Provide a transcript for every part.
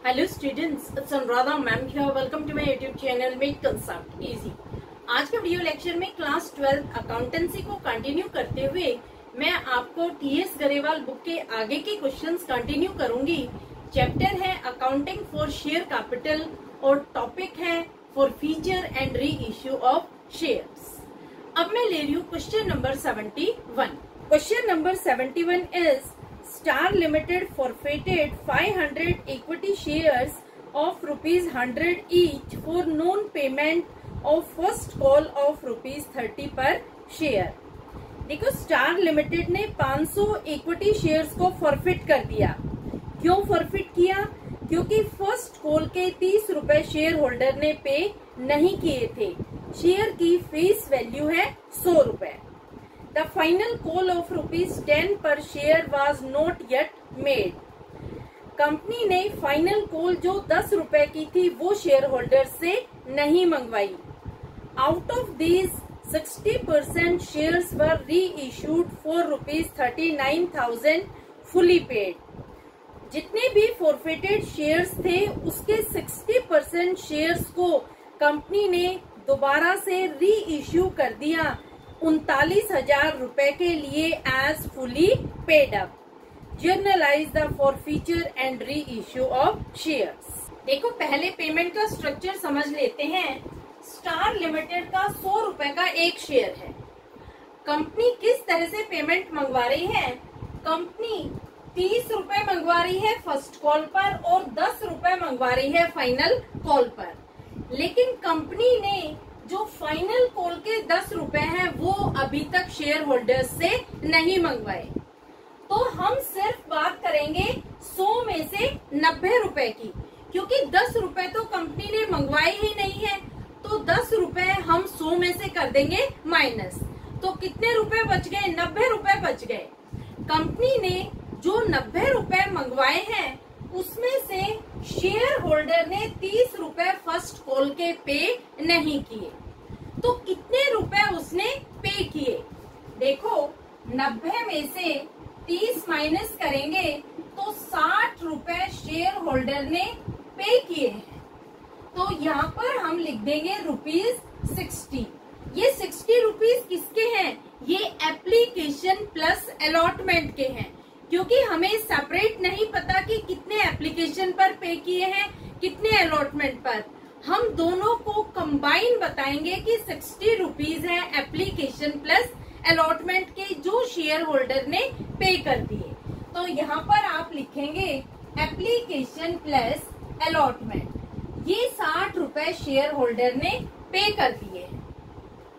Hello students, it's Anuradha ma'am here. Welcome to my YouTube channel make concept easy. आज के video lecture में class 12 accountancy को continue करते हुए मैं आपको टीएस गरेवाल बुक के आगे के क्वेश्चंस कंटिन्यू करूंगी। चैप्टर है अकाउंटिंग फॉर शेयर कैपिटल और टॉपिक है for feature and re issue of shares. अब मैं ले रही हूँ question number 71। Question number 71 is Star Limited forfeited 500 equity shares of ₹100 each for non-payment of first call of ₹30 per share। देखो, star limited ने 500 equity shares को forfeit कर दिया। क्यों फॉरफिट किया? क्योंकि फर्स्ट कॉल के 30 रुपए शेयर होल्डर ने पे नहीं किए थे। शेयर की फेस वैल्यू है 100 रुपए। The final call of ₹10 per share was not yet made। Company ने फाइनल कॉल जो 10 रुपए की थी वो शेयर होल्डर से नहीं मंगवाई। आउट ऑफ दीज 60% शेयर्स वर री इश्यूड फॉर ₹39,000 फुली पेड। जितने भी फॉरफिटेड शेयर्स थे उसके 60% शेयर्स को कंपनी ने दोबारा से री इश्यू कर दिया 39,000 रुपए के लिए as fully paid up. Journalise the forfeiture and re issue of shares. देखो, पहले पेमेंट का स्ट्रक्चर समझ लेते हैं। स्टार लिमिटेड का 100 रुपए का एक शेयर है। कंपनी किस तरह से पेमेंट मंगवा रही है? कंपनी 30 रुपए मंगवा रही है फर्स्ट कॉल पर और 10 रुपए मंगवा रही है फाइनल कॉल पर। लेकिन कंपनी ने जो फाइनल कॉल के 10 रुपए हैं वो अभी तक शेयर होल्डर्स से नहीं मंगवाए। तो हम सिर्फ बात करेंगे 100 में से 90 रुपए की, क्योंकि 10 रुपए तो कंपनी ने मंगवाए ही नहीं है। तो 10 रुपए हम 100 में से कर देंगे माइनस। तो कितने रुपए बच गए? 90 रुपए बच गए। कंपनी ने जो 90 रुपए मंगवाए हैं उसमें से शेयर होल्डर ने 30 रुपए फर्स्ट कॉल के पे नहीं किए। तो कितने रुपए उसने पे किए? देखो, 90 में से 30 माइनस करेंगे तो 60 रुपए शेयर होल्डर ने पे किए हैं। तो यहाँ पर हम लिख देंगे ₹60। ये 60 रुपीज किसके हैं? ये एप्लीकेशन प्लस अलॉटमेंट के हैं, क्योंकि हमें सेपरेट नहीं पता कि कितने एप्लीकेशन पर पे किए हैं, कितने अलॉटमेंट पर। हम दोनों को कंबाइन बताएंगे कि 60 रुपीज है एप्लीकेशन प्लस अलॉटमेंट के जो शेयर होल्डर ने पे कर दिए। तो यहाँ पर आप लिखेंगे एप्लीकेशन प्लस अलॉटमेंट। ये 60 रुपए शेयर होल्डर ने पे कर दिए।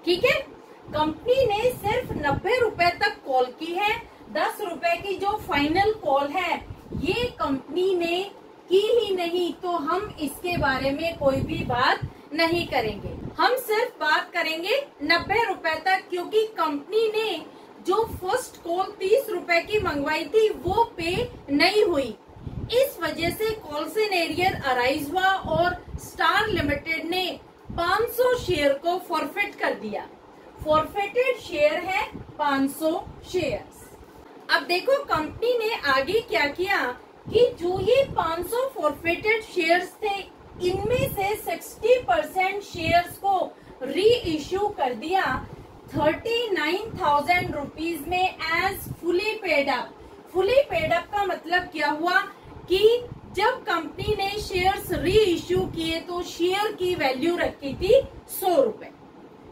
ठीक है, कंपनी ने सिर्फ 90 रुपए तक कॉल की है। 10 रुपए की जो फाइनल कॉल है ये कंपनी ने की ही नहीं, तो हम इसके बारे में कोई भी बात नहीं करेंगे। हम सिर्फ बात करेंगे 90 रुपए तक, क्योंकि कंपनी ने जो फर्स्ट कॉल 30 रुपए की मंगवाई थी वो पे नहीं हुई। इस वजह से कॉल्सन एरियर अराइज हुआ और स्टार लिमिटेड ने 500 शेयर को फॉरफिट कर दिया। फॉरफिटेड शेयर है 500 शेयर्स। अब देखो, कंपनी ने आगे क्या किया कि जो ये 500 फॉरफिटेड शेयर्स थे इनमें से 60% शेयर्स को री इश्यू कर दिया 39,000 रुपीज में as fully paid up. Fully paid up का मतलब क्या हुआ कि जब कंपनी ने शेयर्स री इश्यू किए तो शेयर की वैल्यू रखी थी 100 रुपए।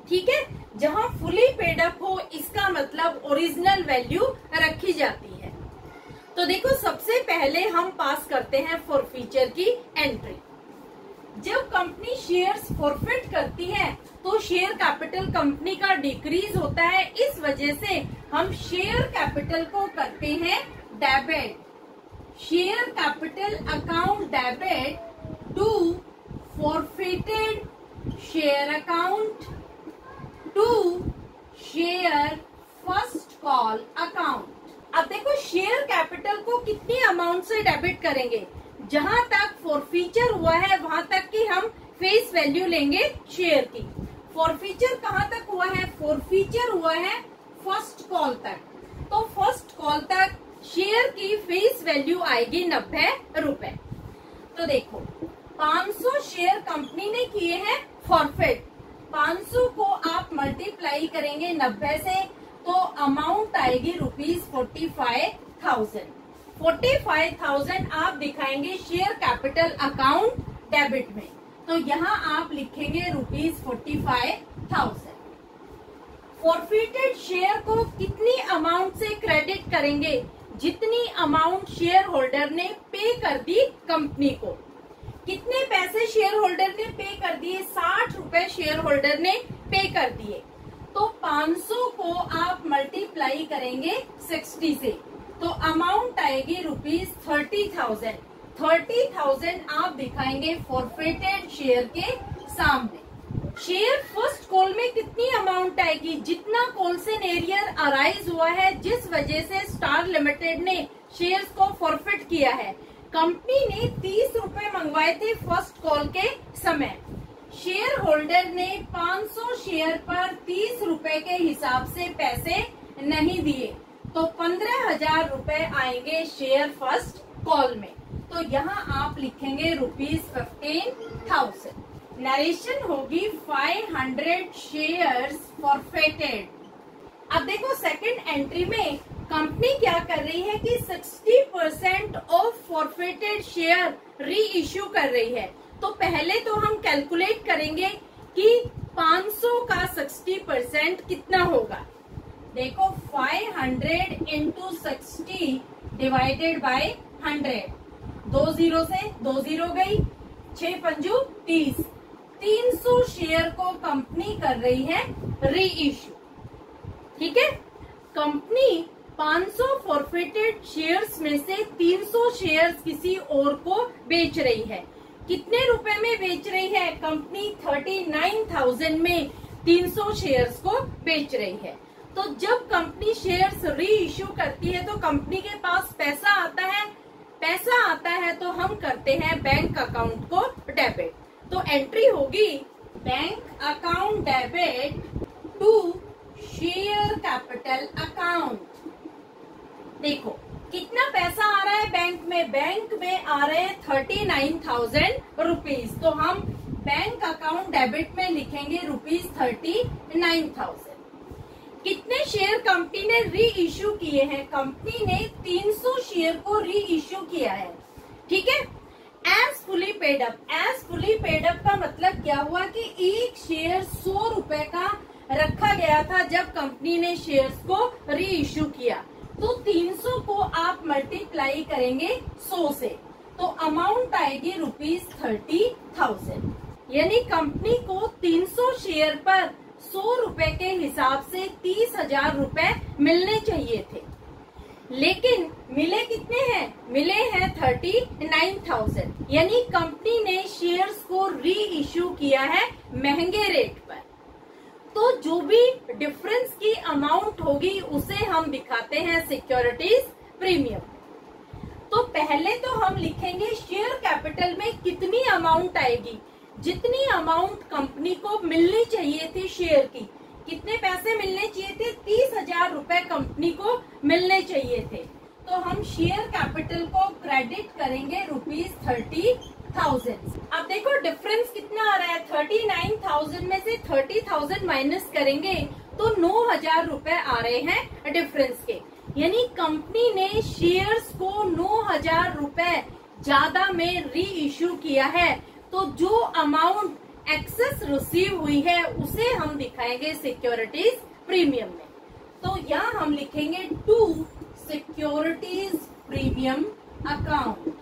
ठीक है, जहां फुली पेड अप हो इसका मतलब ओरिजिनल वैल्यू रखी जाती है। तो देखो, सबसे पहले हम पास करते हैं फॉरफीचर की एंट्री। जब कंपनी शेयर्स फॉरफिट करती है तो शेयर कैपिटल कंपनी का डिक्रीज होता है। इस वजह से हम शेयर कैपिटल को करते हैं debit. Share capital account debit to forfeited share account to share first call account. अब देखो, शेयर कैपिटल को कितनी अमाउंट से डेबिट करेंगे? जहां तक फॉरफीचर हुआ है वहां तक की हम फेस वैल्यू लेंगे शेयर की। फॉरफीचर कहां तक हुआ है? फॉरफीचर हुआ है फर्स्ट कॉल तक। तो फर्स्ट कॉल तक शेयर की फेस वैल्यू आएगी 90 रुपए। तो देखो 500 शेयर कंपनी ने किए हैं फॉरफिट। 500 को आप मल्टीप्लाई करेंगे 90 से तो अमाउंट आएगी ₹45,000। 45,000 आप दिखाएंगे शेयर कैपिटल अकाउंट डेबिट में, तो यहाँ आप लिखेंगे ₹45,000। फॉरफिटेड शेयर को कितनी अमाउंट से क्रेडिट करेंगे? जितनी अमाउंट शेयर होल्डर ने पे कर दी कंपनी को। कितने पैसे शेयर होल्डर ने पे कर दिए? 60 रुपए शेयर होल्डर ने पे कर दिए। तो 500 को आप मल्टीप्लाई करेंगे 60 से तो अमाउंट आएगी ₹30,000। 30,000 आप दिखाएंगे फॉरफिटेड शेयर के सामने। शेयर फर्स्ट कॉल में कितनी अमाउंट आएगी? जितना कॉल्सन एरियर अराइज हुआ है जिस वजह से स्टार लिमिटेड ने शेयर्स को फॉरफिट किया है। कंपनी ने 30 रुपए मंगवाए थे फर्स्ट कॉल के समय। शेयर होल्डर ने 500 शेयर पर 30 रुपए के हिसाब से पैसे नहीं दिए तो 15,000 रुपए आएंगे शेयर फर्स्ट कॉल में। तो यहाँ आप लिखेंगे ₹15,000। नरेशन होगी 500 शेयर्स फॉरफिटेड। अब देखो सेकंड एंट्री में कंपनी क्या कर रही है कि 60% ऑफ फॉरफिटेड शेयर री इश्यू कर रही है। तो पहले तो हम कैलकुलेट करेंगे कि 500 का 60% कितना होगा। देखो 500 इंटू 60 डिवाइडेड बाय 100। 2 जीरो से 2 जीरो गई, 6 पंजू 30। 300 शेयर को कंपनी कर रही है री इश्यू। ठीक है, कंपनी 500 फॉरफिटेड शेयर्स में से 300 शेयर्स किसी और को बेच रही है। कितने रुपए में बेच रही है? कंपनी 39,000 में 300 शेयर्स को बेच रही है। तो जब कंपनी शेयर्स री इश्यू करती है तो कंपनी के पास पैसा आता है। पैसा आता है तो हम करते हैं बैंक अकाउंट को डेबिट। तो एंट्री होगी bank account debit to share capital account. देखो कितना पैसा आ रहा है बैंक में? बैंक में आ रहे हैं 39,000 रुपीज। तो हम बैंक अकाउंट डेबिट में लिखेंगे ₹39,000। कितने शेयर कंपनी ने री इश्यू किए हैं? कंपनी ने 300 शेयर को री इश्यू किया है। ठीक है, as fully paid up. As fully paid up का मतलब क्या हुआ कि एक शेयर 100 रुपए का रखा गया था जब कंपनी ने शेयर्स को री इश्यू किया। तो 300 को आप मल्टीप्लाई करेंगे 100 से तो अमाउंट आएगी ₹30,000। यानी कंपनी को 300 शेयर पर 100 रुपए के हिसाब से 30,000 रुपए मिलने चाहिए थे, लेकिन मिले कितने हैं? मिले हैं 39,000। यानी कंपनी ने शेयर्स को री इश्यू किया है महंगे रेट पर। तो जो भी डिफरेंस की अमाउंट होगी उसे हम दिखाते हैं सिक्योरिटीज प्रीमियम। तो पहले तो हम लिखेंगे शेयर कैपिटल में कितनी अमाउंट आएगी। जितनी अमाउंट कंपनी को मिलनी चाहिए थी शेयर की, कितने पैसे मिलने चाहिए थे? 30,000 रुपए कंपनी को मिलने चाहिए थे। तो हम शेयर कैपिटल को क्रेडिट करेंगे ₹30,000। अब देखो डिफरेंस कितना आ रहा है? 39,000 में से 30,000 माइनस करेंगे तो 9,000 रुपए आ रहे हैं डिफरेंस के। यानी कंपनी ने शेयर्स को 9,000 रुपए ज्यादा में री इश्यू किया है। तो जो अमाउंट एक्सेस रिसीव हुई है उसे हम दिखाएंगे सिक्योरिटीज प्रीमियम में। तो यहाँ हम लिखेंगे to securities premium account.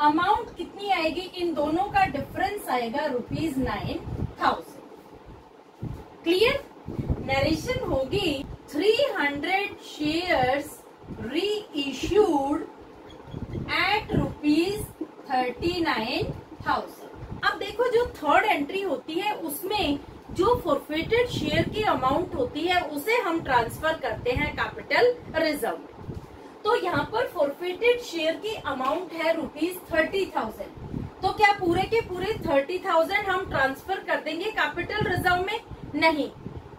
Amount कितनी आएगी? इन दोनों का डिफरेंस आएगा ₹9,000। क्लियर? नरेशन होगी 300 शेयर्स री इश्यूड एट ₹39,000। अब देखो जो थर्ड एंट्री होती है उसमें जो फॉरफिटेड शेयर की अमाउंट होती है उसे हम ट्रांसफर करते हैं कैपिटल रिजर्व में। तो यहाँ पर फॉरफिटेड शेयर की अमाउंट है ₹30,000। तो क्या पूरे के पूरे 30,000 हम ट्रांसफर कर देंगे कैपिटल रिजर्व में? नहीं।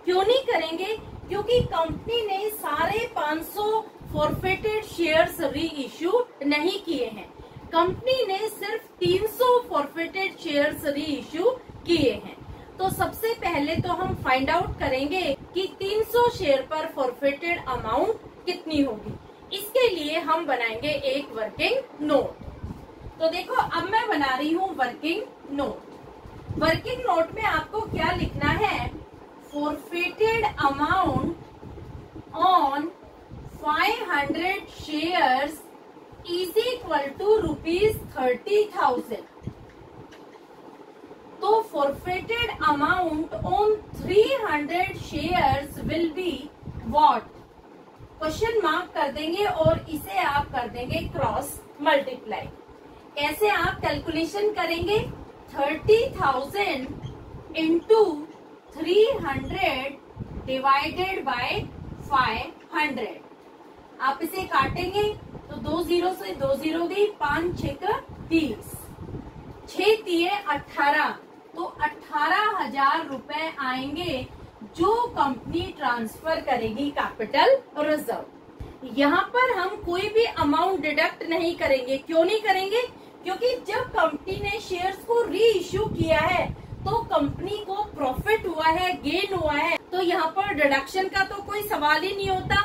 क्यों नहीं करेंगे? क्योंकि कंपनी ने सारे 500 फॉरफिटेड शेयर्स री इश्यू नहीं किए हैं। कंपनी ने सिर्फ 300 फॉरफिटेड शेयर्स री इश्यू किए हैं। तो सबसे पहले तो हम फाइंड आउट करेंगे कि 300 शेयर पर फॉरफिटेड अमाउंट कितनी होगी। इसके लिए हम बनाएंगे एक वर्किंग नोट। तो देखो अब मैं बना रही हूँ वर्किंग नोट। वर्किंग नोट में आपको क्या लिखना है, forfeited amount on 500 shares is equal to ₹30,000। तो forfeited amount on 300 shares will be what, question mark कर देंगे और इसे आप कर देंगे क्रॉस मल्टीप्लाई। कैसे आप कैलकुलेशन करेंगे, 30,000 इंटू 300 डिवाइडेड बाय 500। आप इसे काटेंगे तो 2 जीरो से 2 जीरो गई, 5 6 का 30, 6 तिये 18, तो 18,000 रुपए आएंगे जो कंपनी ट्रांसफर करेगी कैपिटल रिजर्व। यहाँ पर हम कोई भी अमाउंट डिडक्ट नहीं करेंगे। क्यों नहीं करेंगे, क्योंकि जब कंपनी ने शेयर्स को री इश्यू किया है तो कंपनी को प्रॉफिट हुआ है, गेन हुआ है, तो यहाँ पर डिडक्शन का तो कोई सवाल ही नहीं होता।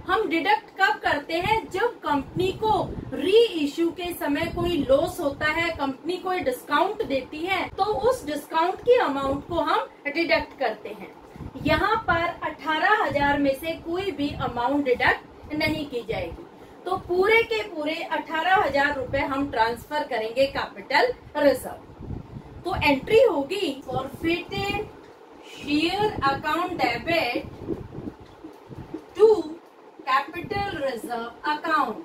हम डिडक्ट कब करते हैं, जब कंपनी को री इश्यू के समय कोई लॉस होता है, कंपनी कोई डिस्काउंट देती है, तो उस डिस्काउंट की अमाउंट को हम डिडक्ट करते हैं। यहाँ पर 18,000 में से कोई भी अमाउंट डिडक्ट नहीं की जाएगी। तो पूरे के पूरे 18,000 रुपए हम ट्रांसफर करेंगे कैपिटल रिजर्व। तो एंट्री होगी forfeited share account debit to capital reserve account,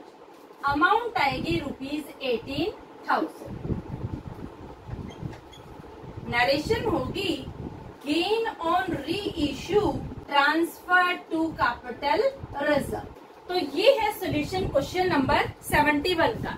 amount आएगी ₹18,000। नरेशन होगी gain on re issue transfer to capital reserve. तो ये है सोल्यूशन क्वेश्चन नंबर 71 का।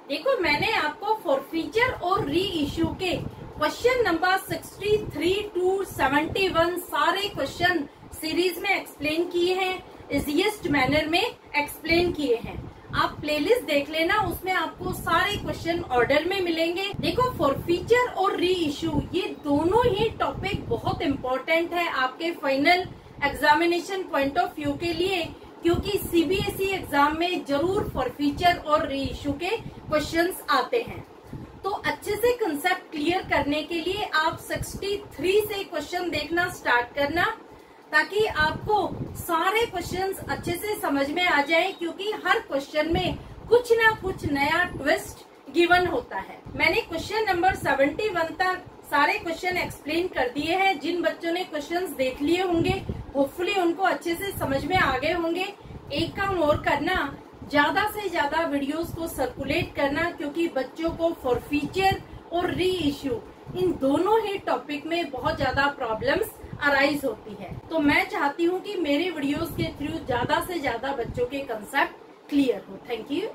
देखो मैंने आपको फॉरफीचर और री इश्यू के क्वेश्चन नंबर 63 टू 71 सारे क्वेश्चन सीरीज में एक्सप्लेन किए हैं, इजीएस्ट मैनर में एक्सप्लेन किए हैं। आप प्लेलिस्ट देख लेना, उसमें आपको सारे क्वेश्चन ऑर्डर में मिलेंगे। देखो फॉरफीचर और री इश्यू ये दोनों ही टॉपिक बहुत इम्पोर्टेंट है आपके final examination point of view के लिए, क्योंकि सीबीएसई एग्जाम में जरूर फॉरफीचर और री इश्यू के क्वेश्चंस आते हैं। तो अच्छे से कंसेप्ट क्लियर करने के लिए आप 63 से क्वेश्चन देखना स्टार्ट करना, ताकि आपको सारे क्वेश्चंस अच्छे से समझ में आ जाए, क्योंकि हर क्वेश्चन में कुछ ना कुछ नया ट्विस्ट गिवन होता है। मैंने क्वेश्चन नंबर 71 तक सारे क्वेश्चन एक्सप्लेन कर दिए हैं। जिन बच्चों ने क्वेश्चंस देख लिए होंगे होपफुली उनको अच्छे से समझ में आ गए होंगे। एक काम और करना, ज्यादा से ज्यादा वीडियोस को सर्कुलेट करना, क्योंकि बच्चों को फॉरफीचर और री इश्यू इन दोनों ही टॉपिक में बहुत ज्यादा प्रॉब्लम्स अराइज होती है। तो मैं चाहती हूँ कि मेरे वीडियोस के थ्रू ज्यादा से ज्यादा बच्चों के कंसेप्ट क्लियर हो। Thank you.